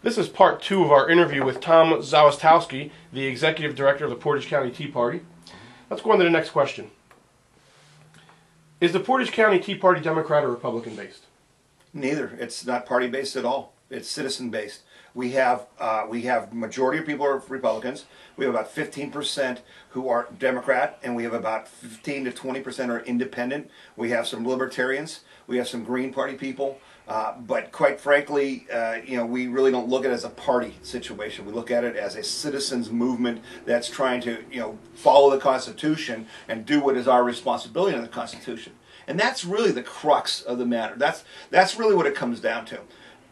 This is part 2 of our interview with Tom Zawistowski, the Executive Director of the Portage County Tea Party. Let's go on to the next question. Is the Portage County Tea Party Democrat or Republican based? Neither. It's not party based at all. It's citizen based. We have majority of people are Republicans. We have about 15% who are Democrat, and we have about 15 to 20% are independent. We have some libertarians. We have some Green Party people. But quite frankly, we really don't look at it as a party situation. We look at it as a citizens movement that's trying to, follow the Constitution and do what is our responsibility under the Constitution. And that's really the crux of the matter. That's really what it comes down to.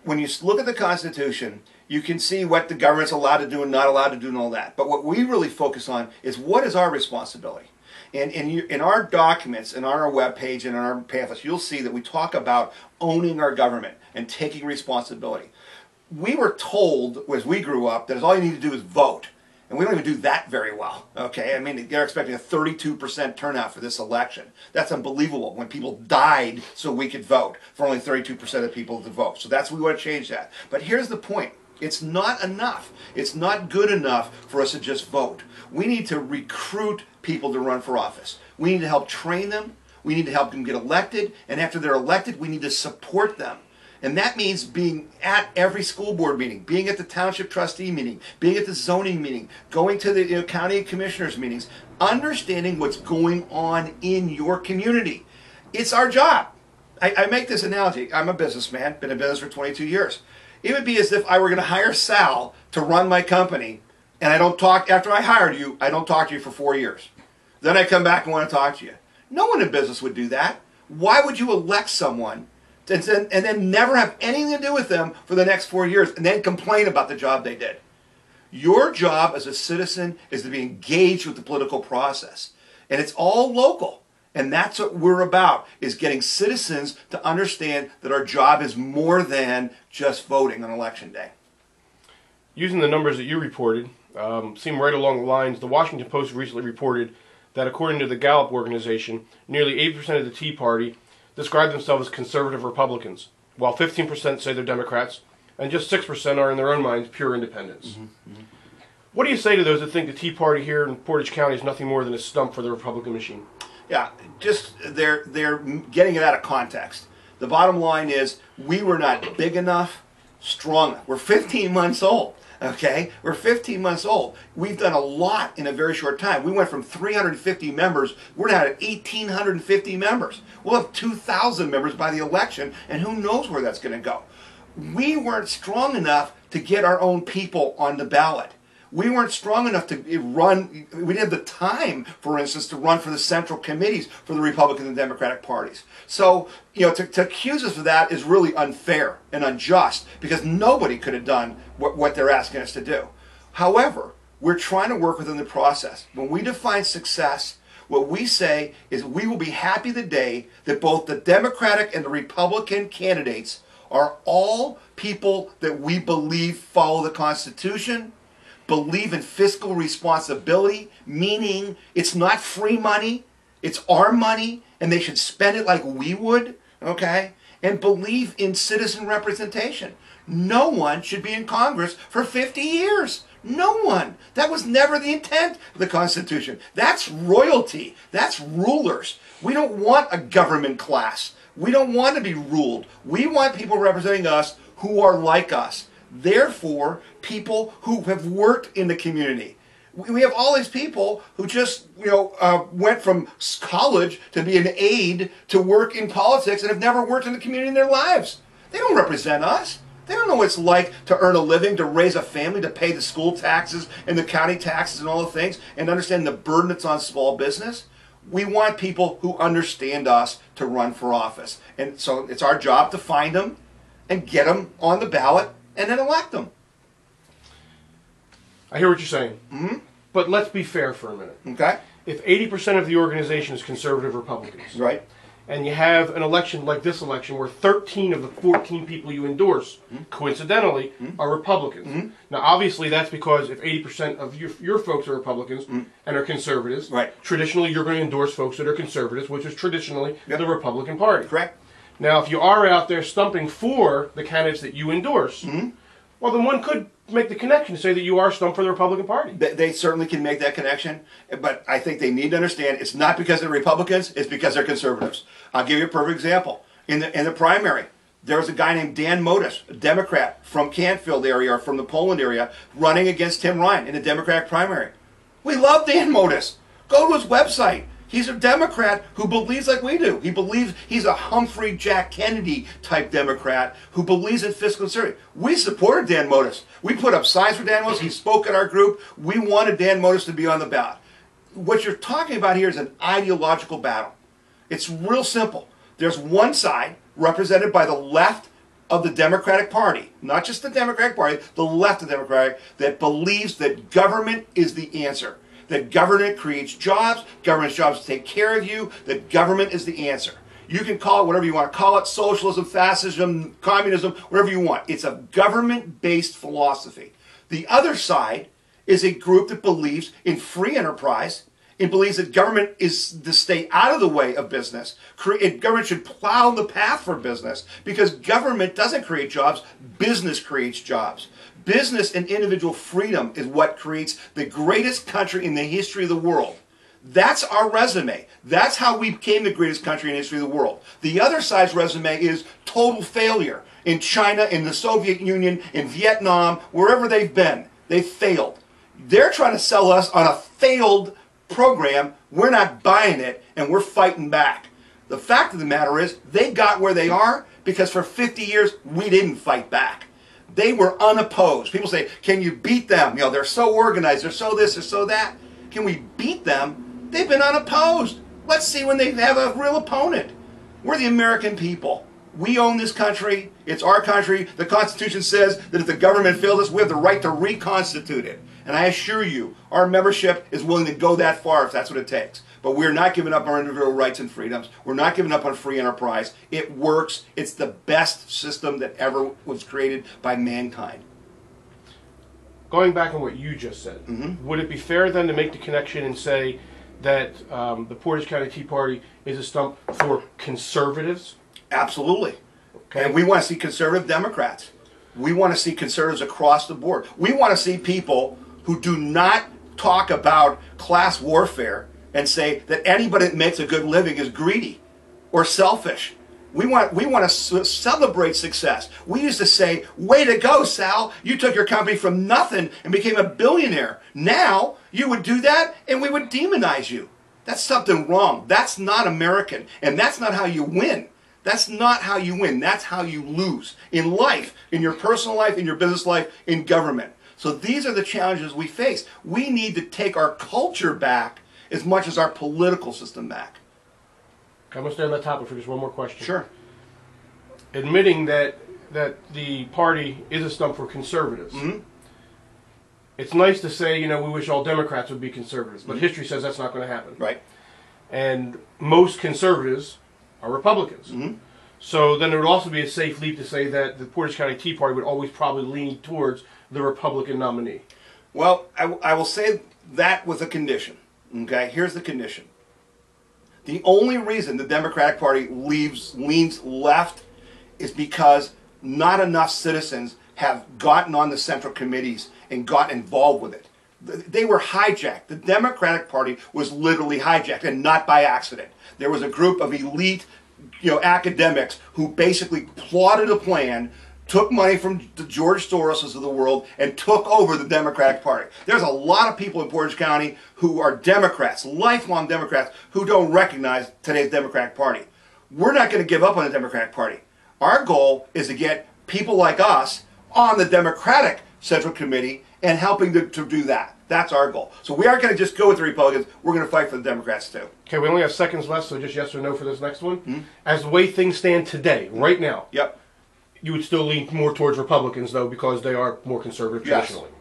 When you look at the Constitution, you can see what the government's allowed to do and not allowed to do and all that. But what we really focus on is what is our responsibility. And in our documents, and on our webpage, and on our pamphlets, you'll see that we talk about owning our government and taking responsibility. We were told, as we grew up, that all you need to do is vote. And we don't even do that very well, okay? I mean, they're expecting a 32% turnout for this election. That's unbelievable when people died so we could vote, for only 32% of the people to vote. So we want to change that. But here's the point. It's not enough. It's not good enough for us to just vote. We need to recruit people to run for office. We need to help train them. We need to help them get elected. And after they're elected, we need to support them. And that means being at every school board meeting, being at the township trustee meeting, being at the zoning meeting, going to the county commissioners meetings, understanding what's going on in your community. It's our job. I make this analogy. I'm a businessman, been in business for 22 years. It would be as if I were going to hire Sal to run my company, and I don't talk, after I hired you, I don't talk to you for 4 years. Then I come back and want to talk to you. No one in business would do that. Why would you elect someone and then never have anything to do with them for the next 4 years and then complain about the job they did? Your job as a citizen is to be engaged with the political process. And it's all local. And that's what we're about, is getting citizens to understand that our job is more than just voting on election day. Using the numbers that you reported, seem right along the lines. The Washington Post recently reported that according to the Gallup organization, nearly 80% of the Tea Party describe themselves as conservative Republicans, while 15% say they're Democrats, and just 6% are in their own minds pure independents. Mm-hmm. What do you say to those that think the Tea Party here in Portage County is nothing more than a stump for the Republican machine? Yeah, just they're getting it out of context. The bottom line is we were not big enough, strong enough. We're 15 months old. Okay, we're 15 months old. We've done a lot in a very short time. We went from 350 members, we're now at 1,850 members. We'll have 2,000 members by the election, and who knows where that's going to go. We weren't strong enough to get our own people on the ballot. We weren't strong enough to run, we didn't have the time, for instance, to run for the central committees for the Republican and Democratic parties. So, to accuse us of that is really unfair and unjust, because nobody could have done what they're asking us to do. However, we're trying to work within the process. When we define success, what we say is we will be happy the day that both the Democratic and the Republican candidates are all people that we believe follow the Constitution, believe in fiscal responsibility, meaning it's not free money, it's our money, and they should spend it like we would, okay? And believe in citizen representation. No one should be in Congress for 50 years. No one. That was never the intent of the Constitution. That's royalty. That's rulers. We don't want a government class. We don't want to be ruled. We want people representing us who are like us. Therefore, people who have worked in the community. We have all these people who just, went from college to be an aide to work in politics and have never worked in the community in their lives. They don't represent us. They don't know what it's like to earn a living, to raise a family, to pay the school taxes and the county taxes and all the things, and understand the burden that's on small business. We want people who understand us to run for office. And so it's our job to find them and get them on the ballot and then elect them. I hear what you're saying. Mm-hmm. But let's be fair for a minute. Okay. If 80% of the organization is conservative Republicans, right, and you have an election like this election where 13 of the 14 people you endorse, coincidentally, are Republicans. Now, obviously, that's because if 80% of your folks are Republicans and are conservatives, right, traditionally you're going to endorse folks that are conservatives, which is traditionally the Republican Party. Correct. Now, if you are out there stumping for the candidates that you endorse, Well, then one could make the connection to say that you are stumped for the Republican Party. They certainly can make that connection, but I think they need to understand it's not because they're Republicans, it's because they're conservatives. I'll give you a perfect example. In the primary, there was a guy named Dan Modis, a Democrat from Canfield area or from the Poland area, running against Tim Ryan in the Democratic primary. We love Dan Modis. Go to his website. He's a Democrat who believes like we do. He believes he's a Humphrey Jack Kennedy type Democrat who believes in fiscal conservative. We supported Dan Modis. We put up signs for Dan Modis. He spoke at our group. We wanted Dan Modis to be on the ballot. What you're talking about here is an ideological battle. It's real simple. There's one side represented by the left of the Democratic Party, not just the Democratic Party, the left of the Democratic, that believes that government is the answer. That government creates jobs, government's jobs to take care of you, that government is the answer. You can call it whatever you want. Call it socialism, fascism, communism, whatever you want. It's a government-based philosophy. The other side is a group that believes in free enterprise. It believes that government is to stay out of the way of business. Government should plow the path for business because government doesn't create jobs, business creates jobs. Business and individual freedom is what creates the greatest country in the history of the world. That's our resume. That's how we became the greatest country in the history of the world. The other side's resume is total failure. In China, in the Soviet Union, in Vietnam, wherever they've been, they've failed. They're trying to sell us on a failed program. We're not buying it, and we're fighting back. The fact of the matter is, they got where they are because for 50 years, we didn't fight back. They were unopposed. People say, can you beat them? You know, they're so organized, they're so this, they're so that. Can we beat them? They've been unopposed. Let's see when they have a real opponent. We're the American people. We own this country. It's our country. The Constitution says that if the government fails us, we have the right to reconstitute it. And I assure you, our membership is willing to go that far if that's what it takes. But we're not giving up our individual rights and freedoms. We're not giving up on free enterprise. It works. It's the best system that ever was created by mankind. Going back on what you just said, would it be fair then to make the connection and say that the Portage County Tea Party is a stump for conservatives? Absolutely. Okay. And we want to see conservative Democrats. We want to see conservatives across the board. We want to see people who do not talk about class warfare and say that anybody that makes a good living is greedy or selfish. We want to celebrate success. We used to say, way to go, Sal. You took your company from nothing and became a billionaire. Now, you would do that and we would demonize you. That's something wrong. That's not American. And that's not how you win. That's not how you win. That's how you lose. In life, in your personal life, in your business life, in government. So these are the challenges we face. We need to take our culture back as much as our political system back. I'm going to stay on that topic for just one more question. Sure. Admitting that the party is a stump for conservatives. It's nice to say, you know, we wish all Democrats would be conservatives, but history says that's not going to happen. Right. And most conservatives are Republicans. So then it would also be a safe leap to say that the Portage County Tea Party would always probably lean towards the Republican nominee. Well, I will say that with a condition. Okay, here's the condition. The only reason the Democratic Party leans left is because not enough citizens have gotten on the central committees and got involved with it. They were hijacked. The Democratic Party was literally hijacked, and not by accident. There was a group of elite, academics who basically plotted a plan, took money from the George Soroses of the world, and took over the Democratic Party. There's a lot of people in Portage County who are Democrats, lifelong Democrats, who don't recognize today's Democratic Party. We're not going to give up on the Democratic Party. Our goal is to get people like us on the Democratic Central Committee and helping to do that. That's our goal. So we aren't going to just go with the Republicans. We're going to fight for the Democrats too. Okay, we only have seconds left, so just yes or no for this next one. As the way things stand today, right now, Yep. you would still lean more towards Republicans, though, because they are more conservative traditionally. Yes.